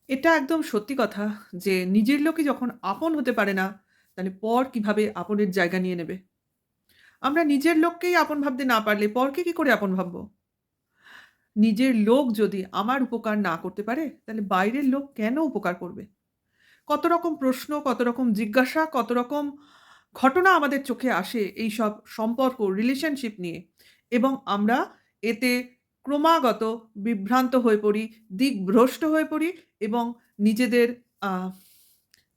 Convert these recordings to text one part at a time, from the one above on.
এটা একদম সত্যি কথা যে নিজের লোকই যখন আপন হতে পারে না, তাহলে পর কিভাবে আপনের জায়গা নিয়ে নেবে? আমরা নিজের লোককেই আপন ভাবতে না পারলে পরকে কি করে আপন ভাববো? নিজের লোক যদি আমার উপকার না করতে পারে, তাহলে বাইরের লোক কেন উপকার করবে? কত রকম প্রশ্ন, কত রকম জিজ্ঞাসা, কত রকম ঘটনা আমাদের চোখে আসে এইসব সম্পর্ক, রিলেশনশিপ নিয়ে এবং আমরা এতে ক্রমাগত বিভ্রান্ত হয়ে পড়ি, দিকভ্রষ্ট হয়ে পড়ি এবং নিজেদের আ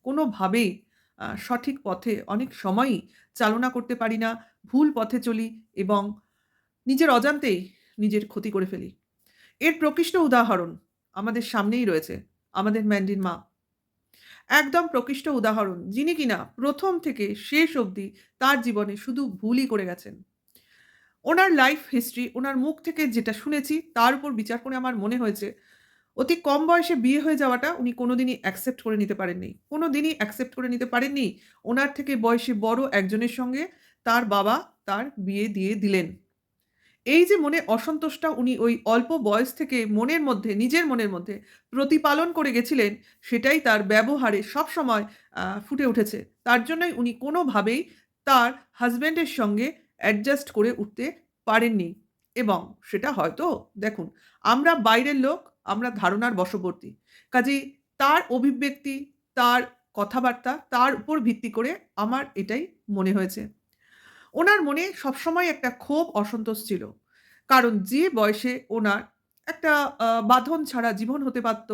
কোনোভাবেই সঠিক পথে অনেক সময়ই চালনা করতে পারি না। ভুল পথে চলি এবং নিজের অজান্তেই নিজের ক্ষতি করে ফেলি। এর প্রকৃষ্ট উদাহরণ আমাদের সামনেই রয়েছে। আমাদের ম্যান্ডির মা। একদম প্রকৃষ্ট উদাহরণ। যিনি কিনা ১ম থেকে শেষ অবধি তার জীবনে শুধু ভুলই করে গেছেন। উনার লাইফ হিস্ট্রি, উনার মুখ থেকে যেটা শুনেছি তার উপর বিচার করে আমার মনে হয়েছে অতি কম বয়সে বিয়ে হয়ে যাওয়াটা উনি কোনোদিনই অ্যাকসেপ্ট করে নিতে পারেননি। কোনোদিনই অ্যাকসেপ্ট করে নিতে পারেননি। উনার থেকে বয়সে বড় একজনের সঙ্গে তার বাবা তার বিয়ে দিয়ে দিলেন। এই যে মনে অসন্তোষটা উনি ওই অল্প বয়স থেকে মনের মধ্যে, নিজের মনের মধ্যে প্রতিপালন করে গেছিলেন, সেটাই তার ব্যবহারে সবসময় ফুটে উঠেছে। তার জন্যই উনি কোনোভাবেই তার হাসব্যান্ডের সঙ্গে অ্যাডজাস্ট করে উঠতে পারেননি এবং সেটা হয়তো দেখুন, আমরা বাইরের লোক, আমরা ধারণার বশবর্তী। কাজেই তার অভিব্যক্তি, তার কথাবার্তা, তার উপর ভিত্তি করে আমার এটাই মনে হয়েছে। উনার মনে সবসময় একটা ক্ষোভ, অসন্তোষ ছিল। কারণ যে বয়সে উনার একটা বাঁধন ছাড়া জীবন হতে পারত,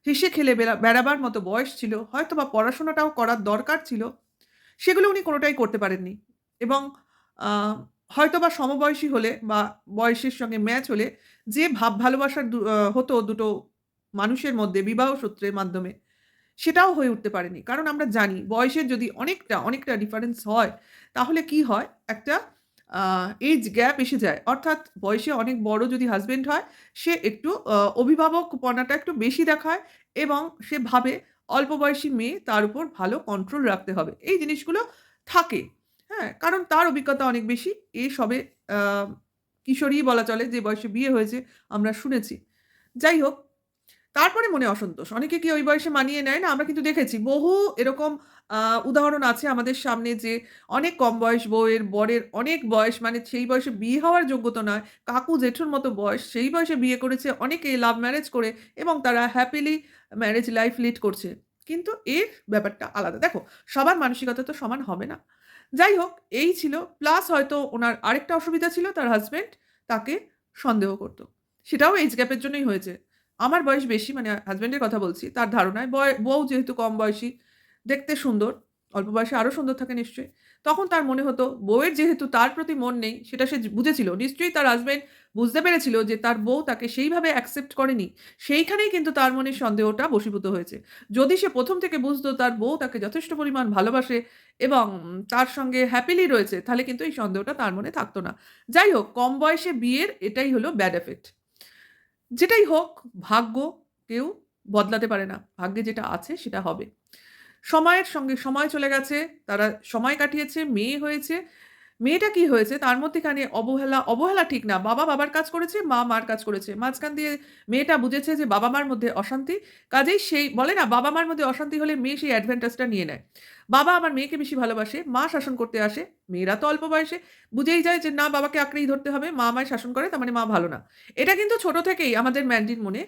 হেসে খেলে বেড়াবার মতো বয়স ছিল, হয়তোবা পড়াশোনাটাও করার দরকার ছিল, সেগুলো উনি কোনটাই করতে পারেননি। এবং আ হয়তোবা সমবয়সী হলে বা বয়সের সঙ্গে ম্যাচ হলে যে ভাব ভালোবাসার হতো দুটো মানুষের মধ্যে বিবাহ সূত্রের মাধ্যমে সেটাও হয়ে উঠতে পারেনি। কারণ আমরা জানি বয়সের যদি অনেকটা ডিফারেন্স হয়, তাহলে কি হয়? একটা আ এইজ গ্যাপ এসে যায়। অর্থাৎ বয়সে অনেক বড় যদি হাসব্যান্ড হয়, সে একটু অভিভাবকপনাটা একটু বেশি দেখায় এবং সে ভাবে অল্প বয়সী মেয়ে তার উপর ভালো কন্ট্রোল রাখতে হবে। এই জিনিসগুলো থাকে। হ্যাঁ? কারণ তার অভিজ্ঞতা অনেক বেশি। এ সবে আ কিশোরীই বলা চলে যে বয়সে বিয়ে হয়েছে আমরা শুনেছি। যাই হোক তারপরে মনে অসন্তোষ। অনেকে কি ওই বয়সে মানিয়ে নেয় না? আমরা কিন্তু দেখেছি বহু এরকম আ উদাহরণ আছে আমাদের সামনে যে অনেক কম বয়স বউয়ের, বরের অনেক বয়স মানে সেই বয়সে বিয়ে হওয়ার যোগ্যতা নয়। কাকু জেঠুর মতো বয়স, সেই বয়সে বিয়ে করেছে অনেকে লাভ ম্যারেজ করে এবং তারা হ্যাপিলি ম্যারেজ লাইফ লিড করছে। কিন্তু এর ব্যাপারটা আলাদা। দেখো সবার মানসিকতা তো সমান হবে না। যাই হোক এই ছিল প্লাস হয়তো উনার আরেকটা অসুবিধা ছিল তার হাসব্যান্ড তাকে সন্দেহ করত। সেটাও এইজ গ্যাপের জন্যই হয়েছে। আমার বয়স বেশি মানে হাসব্যান্ডের কথা বলছি। তার ধারণায় বউ যেহেতু কম বয়সী, দেখতে সুন্দর, অল্প বয়সে আরো সুন্দর থাকে নিশ্চয়ই। তখন তার মনে হতো বউয়ের যেহেতু তার প্রতি মন নেই সেটা সে বুঝেছিল। নিশ্চয়ই তার হাসব্যান্ড বুঝতে পেরেছিল যে তার বউ তাকে সেইভাবে অ্যাকসেপ্ট করেনি। সেইখানেই কিন্তু তার মনে সন্দেহটা বশীভূত হয়েছে। যদি সে ১ম থেকে বুঝতো তার বউ তাকে যথেষ্ট পরিমাণ ভালোবাসে এবং তার সঙ্গে হ্যাপিলি রয়েছে তাহলে কিন্তু এই সন্দেহটা তার মনে থাকতো না। যাই হোক কম বয়সে বিয়ের এটাই হলো ব্যাড ইফেক্ট। যেটাই হোক ভাগ্য কেউ বদলাতে পারে না। ভাগ্যে যেটা আছে সেটা হবে। সময়ের সঙ্গে সময় চলে গেছে, তারা সময় কাটিয়েছে, মেয়ে হয়েছে। মেয়েটা কি হয়েছে তার মধ্যিখানে অবহেলা ঠিক না। বাবা বাবার কাজ করেছে, মা মার কাজ করেছে। মাঝখান দিয়ে মেয়েটা বুঝেছে যে বাবা-মার মধ্যে অশান্তি। কাজেই সেই বলে না বাবা-মার মধ্যে অশান্তি হলে মেয়ে সেই অ্যাডভান্টেজটা নিয়ে নেয়। বাবা আমার মেয়েকে বেশি ভালোবাসে, মা শাসন করতে আসে। মেয়েরা তো অল্প বয়সে বুঝেই যায় যে না বাবাকে আঁকড়েই ধরতে হবে। মা আমায় শাসন করে তার মানে মা ভালো না। এটা কিন্তু ছোট থেকেই আমাদের ম্যান্ডির মনে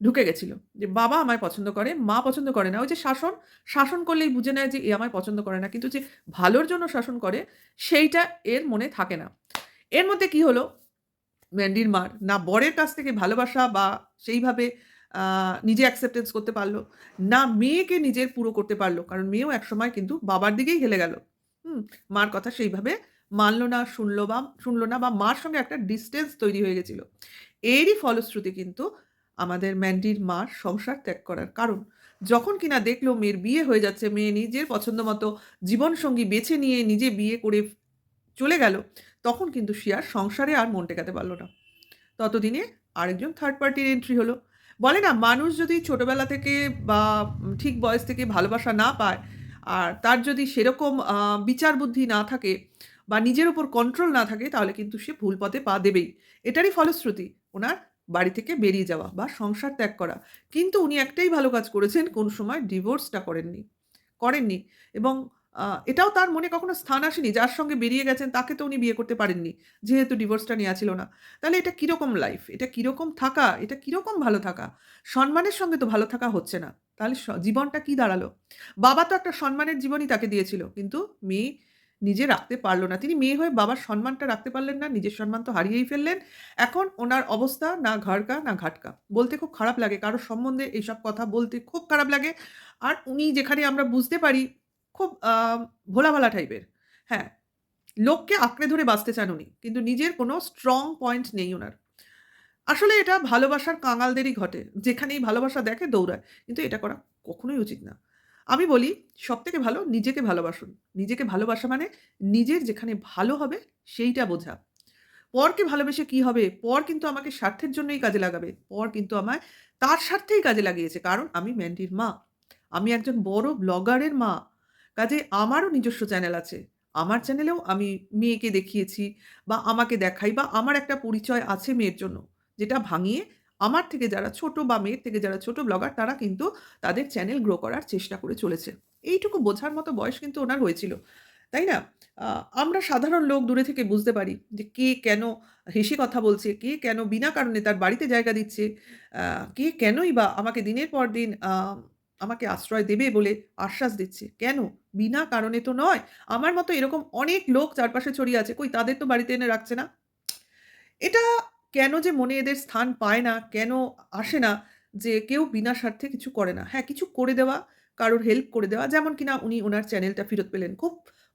ঢুকে গেছিল। যে বাবা আমায় পছন্দ করে, মা পছন্দ করে না। ওই যে শাসন, শাসন করলেই বুঝে নেয় যে এ আমায় পছন্দ করে না। কিন্তু যে ভালোর জন্য শাসন করে সেইটা এর মনে থাকে না। এর মধ্যে কি হলো ম্যান্ডির মার না বরের কাছ থেকে ভালোবাসা বা সেইভাবে আ নিজে অ্যাকসেপ্টেন্স করতে পারল, না মেয়েকে নিজের পুরো করতে পারল। কারণ মেয়েও একসময় কিন্তু বাবার দিকেই হেলে গেল। হুম? মার কথা সেইভাবে মানল না, শুনল না বা মার সঙ্গে একটা ডিসট্যান্স তৈরি হয়ে গেছিল। এরই ফলশ্রুতি কিন্তু আমাদের ম্যান্ডির মার সংসার ত্যাগ করার কারণ। যখন কিনা দেখল মেয়ের বিয়ে হয়ে যাচ্ছে, মেয়ে নিজের পছন্দমতো জীবনসঙ্গী বেছে নিয়ে নিজে বিয়ে করে চলে গেল, তখন কিন্তু সে আর সংসারে আর মন টেকাতে পারল না। ততদিনে আরেকজন থার্ড পার্টির এন্ট্রি হলো। বলে না মানুষ যদি ছোটবেলা থেকে বা ঠিক বয়স থেকে ভালোবাসা না পায়, আর তার যদি সেরকম বিচার বুদ্ধি না থাকে বা নিজের উপর কন্ট্রোল না থাকে তাহলে কিন্তু সে ভুল পথে পা দেবেই। এটারই ফলশ্রুতি উনার বাড়ি থেকে বেরিয়ে যাওয়া বা সংসার ত্যাগ করা। কিন্তু উনি একটাই ভালো কাজ করেছেন, কোন সময় ডিভোর্সটা করেননি এবং এটাও তার মনে কখনো স্থান আসেনি, যার সঙ্গে বেরিয়ে গেছেন তাকে তো উনি বিয়ে করতে পারেননি। যেহেতু ডিভোর্সটা নেয়া ছিল না। তাহলে এটা কিরকম লাইফ? এটা কিরকম থাকা? এটা কিরকম ভালো থাকা? সম্মানের সঙ্গে তো ভালো থাকা হচ্ছে না। তাহলে জীবনটা কি দাঁড়ালো? বাবা তো একটা সম্মানের জীবনই তাকে দিয়েছিল। কিন্তু মেয়ে নিজে রাখতে পারল না। তিনি মেয়ে হয়ে বাবার সম্মানটা রাখতে পারলেন না। নিজের সম্মান তো হারিয়েই ফেললেন। এখন ওনার অবস্থা না ঘরকা না ঘাটকা। বলতে খুব খারাপ লাগে। কারো সম্বন্ধে এইসব কথা বলতে খুব খারাপ লাগে। আর উনি যেখানে আমরা বুঝতে পারি খুব ভোলাভালা টাইপের। হ্যাঁ, লোককে আঁকড়ে ধরে বাঁচতে চান উনি। কিন্তু নিজের কোনো স্ট্রং পয়েন্ট নেই উনার। আসলে এটা ভালোবাসার কাঙালদেরই ঘটে। যেখানেই ভালোবাসা দেখে দৌড়ায়। কিন্তু এটা করা কখনোই উচিত না। আমি বলি সবথেকে ভালো নিজেকে ভালোবাসুন। নিজেকে ভালোবাসা মানে নিজের যেখানে ভালো হবে সেইটা বোঝা। পরকে ভালোবেসে কি হবে? পর কিন্তু আমাকে স্বার্থের জন্যই কাজে লাগাবে। পর কিন্তু আমায় তার স্বার্থেই কাজে লাগিয়েছে। কারণ আমি ম্যান্ডির মা। আমি একজন বড় ব্লগারের মা। কাজেই আমারও নিজস্ব চ্যানেল আছে। আমার চ্যানেলেও আমি মেয়েকে দেখিয়েছি বা আমাকে দেখাই বা আমার একটা পরিচয় আছে মেয়ের জন্য। যেটা ভাঙিয়ে আমার থেকে যারা ছোট বা মেয়ের থেকে যারা ছোট ব্লগার তারা কিন্তু তাদের চ্যানেল গ্রো করার চেষ্টা করে চলেছে। এইটুকু বোঝার মতো বয়স কিন্তু উনার হয়েছিল। তাই না? আ আমরা সাধারণ লোক দূরে থেকে বুঝতে পারি যে কে কেন হেসে কথা বলছে, কে কেন বিনা কারণে তার বাড়িতে জায়গা দিচ্ছে, আ কে কেনই বা আমাকে দিনের পর দিন আমাকে আশ্রয় দেবে বলে আশ্বাস দিচ্ছে। কেন? বিনা কারণে তো নয়। আমার মতো এরকম অনেক লোক চারপাশে ছড়িয়ে আছে। কই তাদের তো বাড়িতে এনে রাখছে না। এটা কেন যে মনে এদের স্থান পায় না, কেন আসে না যে কেউ বিনা স্বার্থে কিছু করে না। হ্যাঁ, কিছু করে দেওয়া, কারোর হেল্প করে দেওয়া। যেমন কিনা উনি উনার চ্যানেলটা ফেরত পেলেন। খুব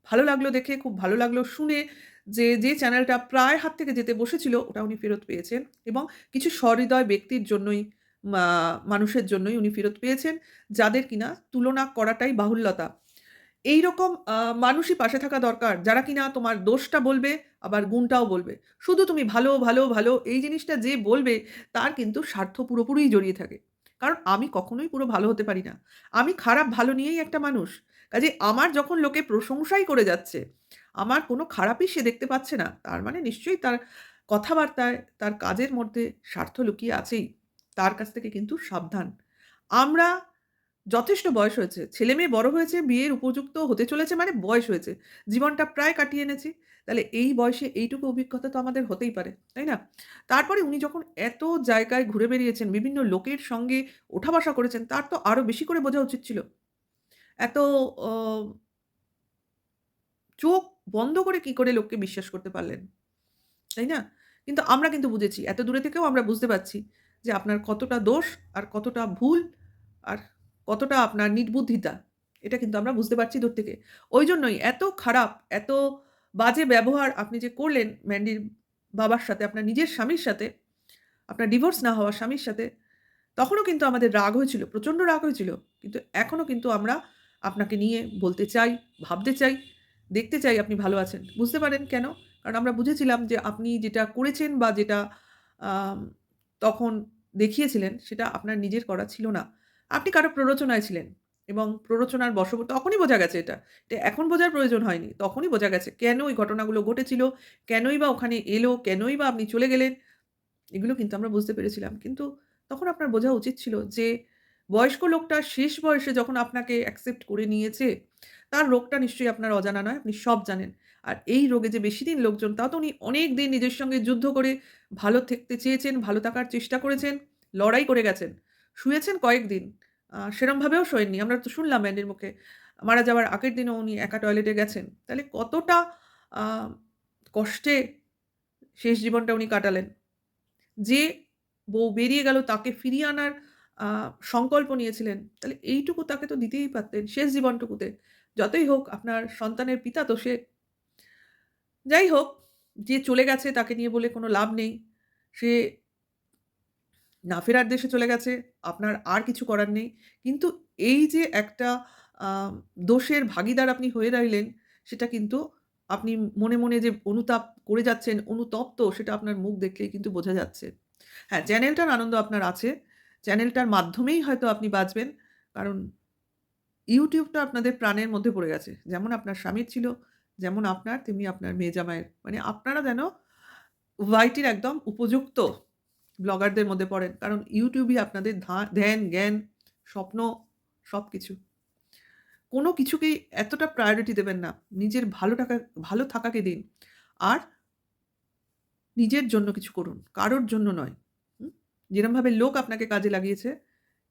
ভালো লাগলো দেখে, খুব ভালো লাগলো শুনে যে চ্যানেলটা প্রায় হাত থেকে যেতে বসেছিল ওটা উনি ফেরত পেয়েছেন এবং কিছু সহৃদয় ব্যক্তির জন্যই মা মানুষের জন্যই উনি ফেরত পেয়েছেন, যাদের কিনা তুলনা করাটাই বাহুল্যতা। এইরকম মানুষই পাশে থাকা দরকার, যারা কিনা তোমার দোষটা বলবে, আবার গুণটাও বলবে। শুধু তুমি ভালো, ভালো, ভালো এই জিনিসটা যে বলবে, তার কিন্তু স্বার্থ পুরোপুরিই জড়িয়ে থাকে। কারণ আমি কখনোই পুরো ভালো হতে পারি না। আমি খারাপ ভালো নিয়েই একটা মানুষ। কাজেই আমার যখন লোকে প্রশংসাই করে যাচ্ছে, আমার কোনো খারাপই সে দেখতে পাচ্ছে না, তার মানে নিশ্চয়ই তার কথাবার্তায়, তার কাজের মধ্যে স্বার্থ লুকিয়ে আছেই। তার কাছ থেকে কিন্তু সাবধান। আমরা যথেষ্ট বয়স হয়েছে। ছেলেমেয়ে বড় হয়েছে, বিয়ের উপযুক্ত হতে চলেছে মানে বয়স হয়েছে। জীবনটা প্রায় কাটিয়ে এনেছি। তাহলে এই বয়সে এইটুকু অভিজ্ঞতা তো আমাদের হতেই পারে, তাই না? তারপরে উনি যখন এত জায়গায় ঘুরে বেরিয়েছেন, বিভিন্ন লোকের সঙ্গে ওঠা-বসা করেছেন, তার তো আরো বেশি করে বোঝা উচিত ছিল। এত অ চোখ বন্ধ করে কি করে লোককে বিশ্বাস করতে পারলেন? তাই না? কিন্তু আমরা কিন্তু বুঝেছি। এত দূরে থেকেও আমরা বুঝতে পারছি যে আপনার কতটা দোষ আর কতটা ভুল আর কতটা আপনার নির্বুদ্ধিতা। এটা কিন্তু আমরা বুঝতে পারছি দূর থেকে। ওইজন্যই এত খারাপ, এত বাজে ব্যবহার আপনি যে করলেন ম্যান্ডির বাবার সাথে, আপনার নিজের স্বামীর সাথে, আপনার ডিভোর্স না হওয়া স্বামীর সাথে, তখনও কিন্তু আমাদের রাগ হয়েছিল, প্রচণ্ড রাগ হয়েছিল। কিন্তু এখনো কিন্তু আমরা আপনাকে নিয়ে বলতে চাই, ভাবতে চাই, দেখতে চাই আপনি ভালো আছেন। বুঝতে পারেন কেন? কারণ আমরা বুঝেছিলাম যে আপনি যেটা করেছেন বা যেটা আম তখন দেখিয়েছিলেন সেটা আপনার নিজের করা ছিল না। আপনি কারো প্ররোচনায় ছিলেন এবং প্ররোচনার তখনই বোঝা গেছে এটা। এটা এখন বোঝার প্রয়োজন হয়নি। তখনই বোঝা গেছে কেন ওই ঘটনাগুলো ঘটেছিল, কেনই বা ওখানে এলো, কেনই বা আপনি চলে গেলেন। এগুলো কিন্তু আমরা বুঝতে পেরেছিলাম। কিন্তু তখন আপনার বোঝা উচিত ছিল যে, বয়স্ক লোকটা শেষ বয়সে যখন আপনাকে অ্যাকসেপ্ট করে নিয়েছে, তার রোগটা নিশ্চয়ই আপনার অজানা নয়। আপনি সব জানেন। আর এই রোগে যে বেশিদিন লোকজন, তাও তো উনি অনেকদিন নিজের সঙ্গে যুদ্ধ করে ভালো থাকতে চেয়েছেন, ভালো থাকার চেষ্টা করেছেন, লড়াই করে গেছেন। শুয়েছেন কয়েকদিন। সেরমভাবেও শোয়েননি। আমরা তো শুনলাম ম্যান্ডির মুখে। মারা যাওয়ার আগের দিনও উনি একা টয়লেটে গেছেন। তাহলে কতটা আ কষ্টে শেষ জীবনটা উনি কাটালেন। যে বউ বেরিয়ে গেল তাকে ফিরিয়ে আনার আ সংকল্প নিয়েছিলেন। তাহলে এইটুকু তাকে তো দিতেই পারতেন শেষ জীবনটুকুতে। যতই হোক আপনার সন্তানের পিতা তো সে। যাই হোক, যে চলে গেছে তাকে নিয়ে বলে কোনো লাভ নেই। সে না ফেরার দেশে চলে গেছে। আপনার আর কিছু করার নেই। কিন্তু এই যে একটা আ দোষের ভাগীদার আপনি হয়ে রইলেন, সেটা কিন্তু আপনি মনে, মনে যে অনুতাপ করে যাচ্ছেন, অনুতপ্ত সেটা আপনার মুখ দেখলেই কিন্তু বোঝা যাচ্ছে। হ্যাঁ, চ্যানেলটার আনন্দ আপনার আছে। চ্যানেলটার মাধ্যমেই হয়তো আপনি বাঁচবেন। কারণ YouTube টা আপনাদের প্রাণের মধ্যে পড়ে গেছে। যেমন আপনার স্বামীর ছিল, যেমন আপনার তেমনি আপনার মেয়ে জামাইয়ের। মানে আপনারা যেন ওয়াইটির একদম উপযুক্ত ব্লগারদের মধ্যে পড়েন। কারণ ইউটিউবই আপনাদের ধ্যান, জ্ঞান, স্বপ্ন সবকিছু। কোনো কিছুকেই এতটা প্রায়োরিটি দেবেন না। নিজের ভালো থাকাকে দিন। আর নিজের জন্য কিছু করুন। কারোর জন্য নয়। হুম? যেরমভাবে লোক আপনাকে কাজে লাগিয়েছে,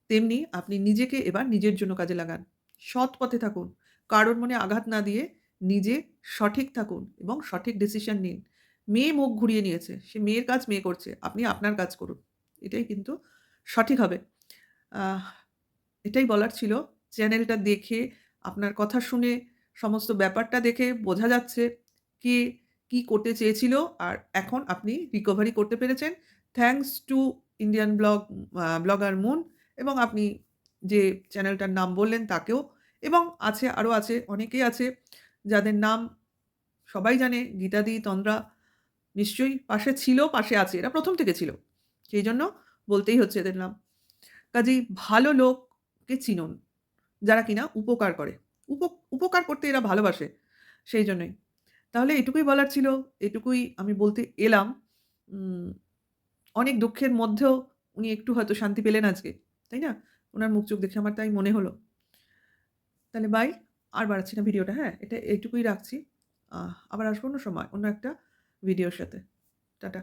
তেমনি আপনি নিজেকে এবার নিজের জন্য কাজে লাগান। সৎ পথে থাকুন। কারোর মনে আঘাত না দিয়ে নিজে সঠিক থাকুন এবং সঠিক ডিসিশন নিন। মেয়ে মুখ ঘুরিয়ে নিয়েছে। সে মেয়ের কাজ মেয়ে করছে। আপনি আপনার কাজ করুন। এটাই কিন্তু সঠিক হবে। আহ এটাই বলার ছিল। চ্যানেলটা দেখে, আপনার কথা শুনে, সমস্ত ব্যাপারটা দেখে বোঝা যাচ্ছে কে কি করতে চেয়েছিল আর এখন আপনি রিকভারি করতে পেরেছেন। Thanks to Indian blogger moon এবং আপনি যে চ্যানেলটার নাম বললেন তাকেও এবং আরও আছে, অনেকেই আছে যাদের নাম সবাই জানে। গীতাদি, তন্দ্রা নিশ্চয়ই পাশে ছিল, পাশে আছে। এরা ১ম থেকে ছিল। সেইজন্য বলতেই হচ্ছে এদের নাম। কাজেই ভালো লোককে চিনুন, যারা কিনা উপকার করে। উপকার করতে এরা ভালোবাসে, সেই জন্যই। তাহলে এটুকুই বলার ছিল, এটুকুই আমি বলতে এলাম। উম অনেক দুঃখের মধ্যেও উনি একটু হয়তো শান্তি পেলেন আজকে, তাই না? উনার মুখ চোখ দেখে আমার তাই মনে হলো। তাহলে বাই। আর বাড়াচ্ছি না ভিডিওটা, হ্যাঁ? এইটুকুই রাখছি। আবার আসবো অন্য সময়, অন্য একটা ভিডিওর সাথে। টাটা।